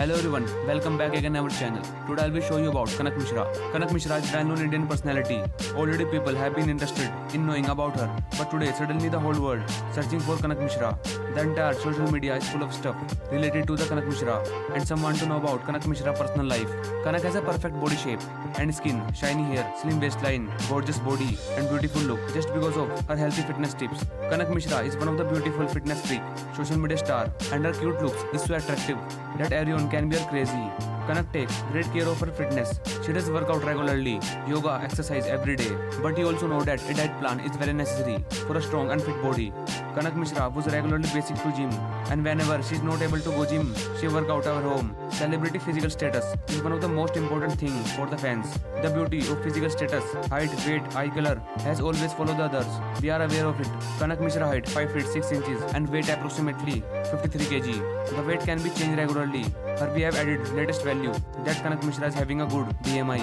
Hello everyone, welcome back again our channel. Today I'll be showing you about Kanak Mishra. Kanak Mishra is a well-known Indian personality. Already people have been interested in knowing about her, but today suddenly the whole world searching for Kanak Mishra. The entire social media is full of stuff related to the Kanak Mishra, and some want to know about Kanak Mishra personal life. Kanak has a perfect body shape and skin, shiny hair, slim waistline, gorgeous body, and beautiful look just because of her healthy fitness tips. Kanak Mishra is one of the beautiful fitness freak, social media star, and her cute looks is so attractive that everyone can be her crazy. Kanak takes great care of her fitness. She does work out regularly, yoga, exercise every day. But you also know that a diet plan is very necessary for a strong and fit body. Kanak Mishra was regularly basic to gym, and whenever she is not able to go gym, she work out at her home. Celebrity physical status is one of the most important things for the fans. The beauty of physical status, height, weight, eye color has always followed the others. We are aware of it. Kanak Mishra height 5 feet 6 inches and weight approximately 53 kg. The weight can be changed regularly. Here we have added latest value that Kanak Mishra is having a good BMI.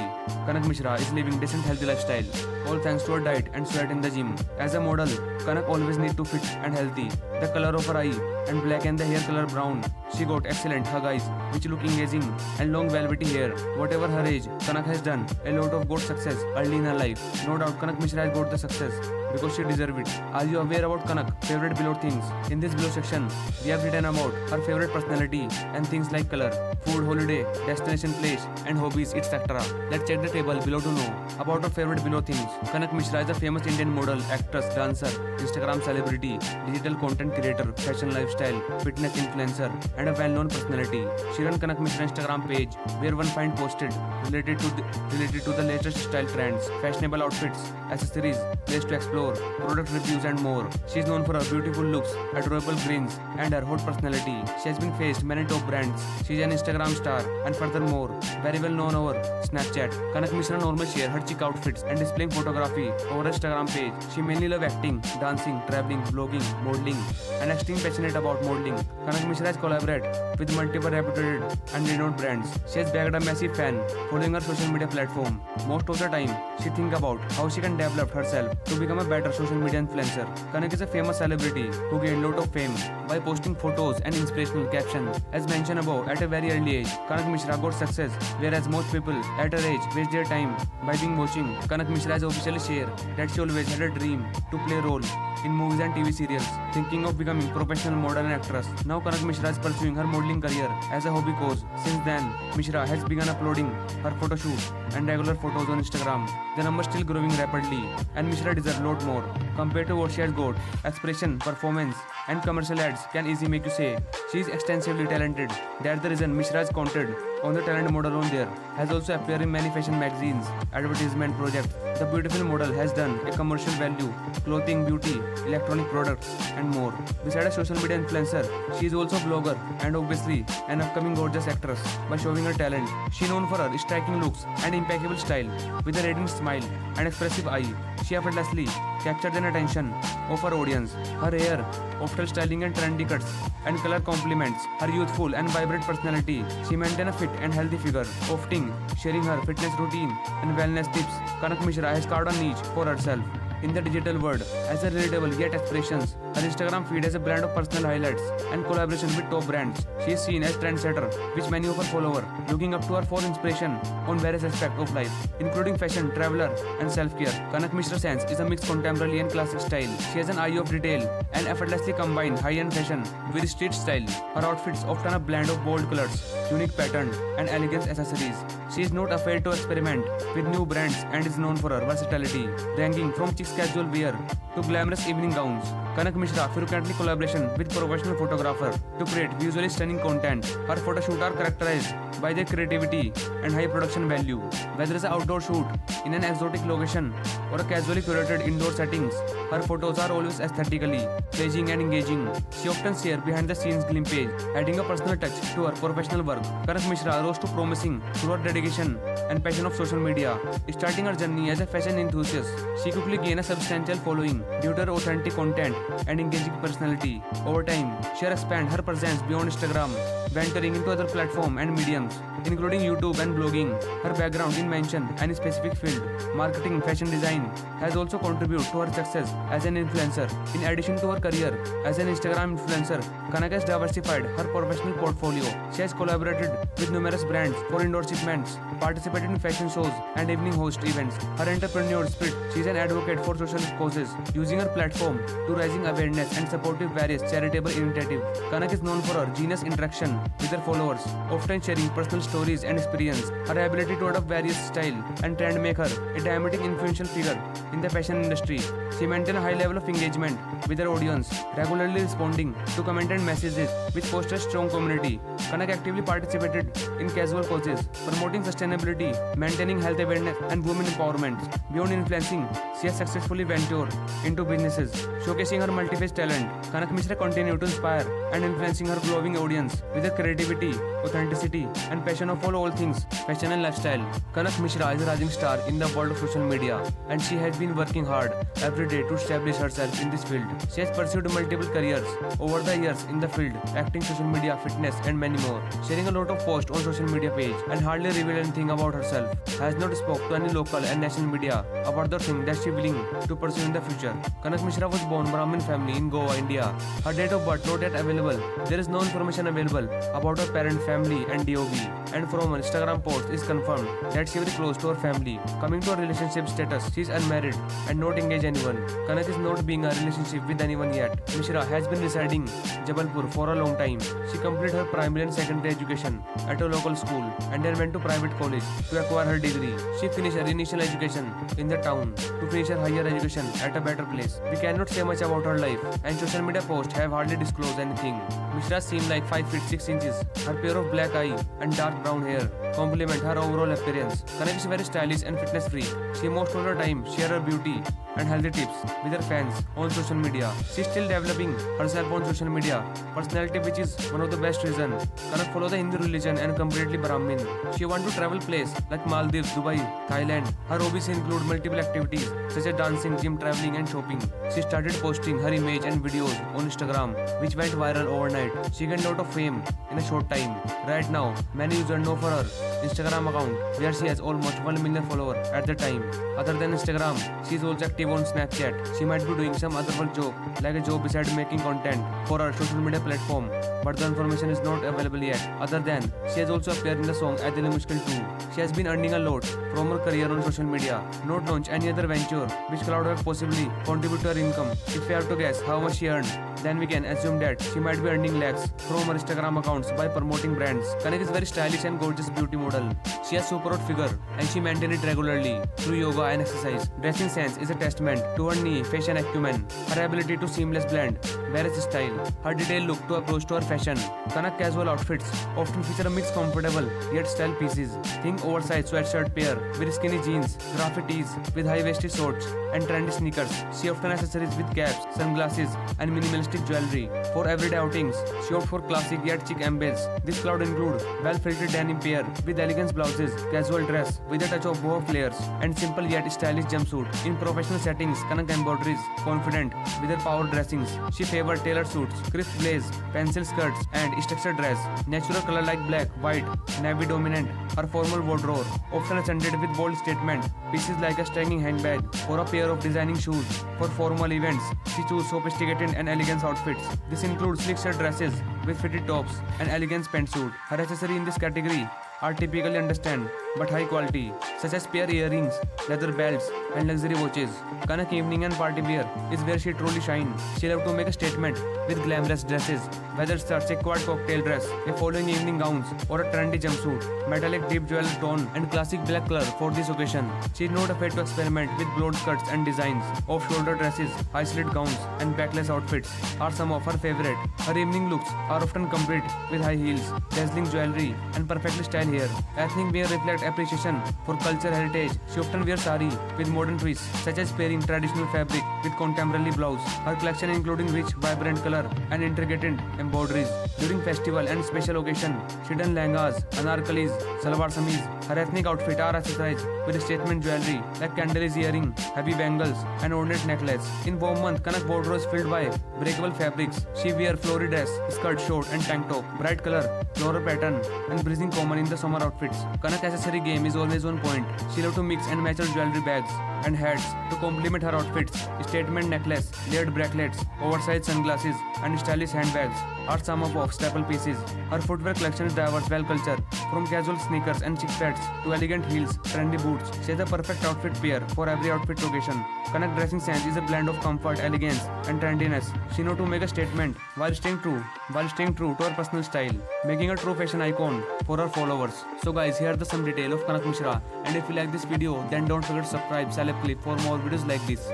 Kanak Mishra is living decent healthy lifestyle, all thanks to her diet and sweat in the gym. As a model, Kanak always need to fit and healthy. The color of her eye and black and the hair color brown. She got excellent hug eyes which look engaging and long velvety hair. Whatever her age, Kanak has done a lot of good success early in her life. No doubt Kanak Mishra has got the success because she deserves it. Are you aware about Kanak favorite below things? In this below section, we have written about her favorite personality and things like color, food, holiday, destination, place, and hobbies, etc. Let's check the table below to know about her favorite below things. Kanak Mishra is a famous Indian model, actress, dancer, Instagram celebrity, digital content creator, fashion lifestyle, fitness influencer, and a well-known personality. She runs Kanak Mishra Instagram page where one find posted related to the latest style trends, fashionable outfits, accessories, place to explore, product reviews, and more. She is known for her beautiful looks, adorable grins, and her hot personality. She has been faced many top brands. She is an Instagram star and furthermore very well known over Snapchat. Kanak Mishra normally share her chic outfits and displaying photography over her Instagram page. She mainly love acting, dancing, traveling, vlogging, modeling, and extremely passionate about modeling. Kanak Mishra has collaborated with multiple reputed and renowned brands. She has bagged a massive fan following her social media platform. Most of the time, she thinks about how she can develop herself to become a better social media influencer. Kanak is a famous celebrity who gained a lot of fame by posting photos and inspirational captions. As mentioned above, at a very early age, Kanak Mishra got success, whereas most people at her age waste their time by being watching. Kanak Mishra has officially shared that she always had a dream to play a role in movies and TV serials, thinking of becoming professional model and actress. Now Kanak Mishra is pursuing her modeling career as a hobby course. Since then, Mishra has begun uploading her photo shoot and regular photos on Instagram. The numbers still growing rapidly, and Mishra deserves a lot more compared to what she has got. Expression, performance, and commercial ads can easily make you say she is extensively talented. That's the reason Mishra is counted on the talent model on there. Has also appeared in many fashion magazines, advertisement projects. The beautiful model has done a commercial value, clothing, beauty, electronic products, and more. Besides a social media influencer, she is also a blogger and obviously an upcoming gorgeous actress. By showing her talent, she is known for her striking looks and impeccable style. With a radiant smile and expressive eye, she effortlessly captured the attention of her audience. Her hair, optical styling and trendy cuts and color complements her youthful and vibrant personality. She maintains a fit and healthy figure, often sharing her fitness routine and wellness tips. Kanak Mishra has carved a niche for herself in the digital world as a relatable yet aspirations. Her Instagram feed has a blend of personal highlights and collaboration with top brands. She is seen as trendsetter, which many of her followers looking up to her for inspiration on various aspects of life, including fashion, traveler, and self-care. Kanak Mishra's sense is a mixed contemporary and classic style. She has an eye of detail and effortlessly combine high-end fashion with street style. Her outfits often a blend of bold colors, unique pattern, and elegant accessories. She is not afraid to experiment with new brands and is known for her versatility, ranging from chic casual wear to glamorous evening gowns. Kanak Mishra frequently collaboration with professional photographer to create visually stunning content. Her photo shoots are characterized by their creativity and high production value. Whether it's an outdoor shoot in an exotic location or a casually curated indoor settings, her photos are always aesthetically pleasing and engaging. She often shares behind the scenes glimpses, adding a personal touch to her professional work. Kanak Mishra rose to promising through her dedication and passion of social media. Starting her journey as a fashion enthusiast, she quickly gained gain a substantial following due to her authentic content and engaging personality. Over time, she has expanded her presence beyond Instagram, venturing into other platforms and mediums, including YouTube and blogging. Her background in mention any specific field, marketing, fashion design, has also contributed to her success as an influencer. In addition to her career as an Instagram influencer, Kanak has diversified her professional portfolio. She has collaborated with numerous brands for indoor shipments, participated in fashion shows and evening host events. Her entrepreneur spirit, she is an advocate for social causes, using her platform to raising awareness and supporting various charitable initiatives. Kanak is known for her genius interaction with her followers, often sharing personal stories and experience. Her ability to adopt various style and trend make her a dynamic influential figure in the fashion industry. She maintains a high level of engagement with her audience, regularly responding to comment and messages which foster strong community. Kanak actively participated in casual causes, promoting sustainability, maintaining health awareness and women empowerment. Beyond influencing, she has successfully ventured into businesses, showcasing her multi-faced talent. Kanak Mishra continued to inspire and influencing her growing audience with her creativity, authenticity, and passion of all things fashion and lifestyle. Kanak Mishra is a rising star in the world of social media, and she has been working hard every day to establish herself in this field. She has pursued multiple careers over the years in the field, acting, social media, fitness, and many more. Sharing a lot of posts on social media page and hardly reveal anything about herself. Has not spoke to any local and national media about the thing that she willing to pursue in the future. Kanak Mishra was born Brahmin family in Goa, India. Her date of birth not yet available. There is no information available about her parent family and DOB. And from an Instagram post is confirmed that she is very close to her family. Coming to her relationship status, she is unmarried and not engaged anyone. Kanak is not being a relationship with anyone yet. Mishra has been residing Jabalpur for a long time. She completed her primary and secondary education at a local school and then went to private college to acquire her degree. She finished her initial education in the town to finish her higher education at a better place. We cannot say much about her life, and social media posts have hardly disclosed anything. Mishra seemed like 5 feet 6 inches. Her pair of black eye and dark brown hair complement her overall appearance. Kanak is very stylish and fitness freak. She most of the time share her beauty and healthy tips with her fans on social media. She is still developing herself on social media personality, which is one of the best reason. Kanak follow the Hindu religion and completely Brahmin. She want to travel place like Maldives, Dubai, Thailand. Her hobbies include multiple activities such as dancing, gym, traveling and shopping. She started posting her image and videos on Instagram, which went viral overnight. She gained a lot of fame in a short time. Right now, many users know for her Instagram account, where she has almost 1 million followers at the time. Other than Instagram, she is also active on Snapchat. She might be doing some other work job, like a job beside making content for her social media platform, but the information is not available yet. Other than, she has also appeared in the song Ae Dil Hai Mushkil 2. She has been earning a lot from her career on social media. Not launch any other venture which could have possibly contribute to her income. If we have to guess how much she earned, then we can assume that she might be earning lakhs from her Instagram accounts by promoting brands. Kanak is very stylish and gorgeous beauty model. She has super hot figure and she maintains it regularly through yoga and exercise. Dressing sense is a testament to her knee, fashion acumen, her ability to seamless blend various style, her detailed look to approach to her fashion. Kanak casual outfits often feature a mixed comfortable yet style pieces. Think oversized sweatshirt pair with skinny jeans, graphic tees with high-waisted shorts and trendy sneakers. She often accessories with caps, sunglasses and minimalistic jewelry. For everyday outings, she opts for classic yet chic embells. This cloud include well-fitted denim pair with elegant blouses, casual dress with a touch of boho flares, and simple yet stylish jumpsuit. In professional settings, Kanak embodies confident with her power dressings. She favors tailored suits, crisp blaze, pencil skirts, and structured dress. Natural color like black, white, navy dominant. Her formal wardrobe often accented with bold statement pieces like a striking handbag or a pair of designing shoes. For formal events, she chooses sophisticated and elegant outfits. This includes sleek shirt dresses with fitted tops and elegant pantsuit. Her accessories in this category are typically understand but high quality, such as pair earrings, leather belts, and luxury watches. Kanak evening and party wear is where she truly shines. She loves to make a statement with glamorous dresses, whether it's a quad cocktail dress, a following evening gowns, or a trendy jumpsuit. Metallic deep jewel tone and classic black color for this occasion. She is not afraid to experiment with broad skirts and designs. Off-shoulder dresses, high-slit gowns, and backless outfits are some of her favorite. Her evening looks are often complete with high heels, dazzling jewelry, and perfectly styled hair. Ethnic wear reflects perfect appreciation for culture heritage. She often wears sari with modern twists, such as pairing traditional fabric with contemporary blouse. Her collection including rich, vibrant color and intricate embroideries. During festival and special occasion, she dons lehengas, anarkalis, salwar sameez. Her ethnic outfit are accessorized with statement jewelry like candles earring, heavy bangles, and ornate necklace. In warm month, Kanak wardrobe is filled by breakable fabrics. She wear florid dress, skirt, short, and tank top. Bright color, floral pattern, and breezing common in the summer outfits. Kanak accessory game is always on point. She love to mix and match her jewelry bags and hats to complement her outfits. Statement necklace, layered bracelets, oversized sunglasses, and stylish handbags are some of staple pieces. Her footwear collection is diverse, well cultured, from casual sneakers and chic pads to elegant heels, trendy boots. She has the perfect outfit pair for every outfit occasion. Kanak dressing sense is a blend of comfort, elegance, and trendiness. She knows to make a statement while staying true to her personal style, making a true fashion icon for her followers. So guys, here are some detail of Kanak Mishra, and if you like this video, then don't forget to subscribe, select clip for more videos like this.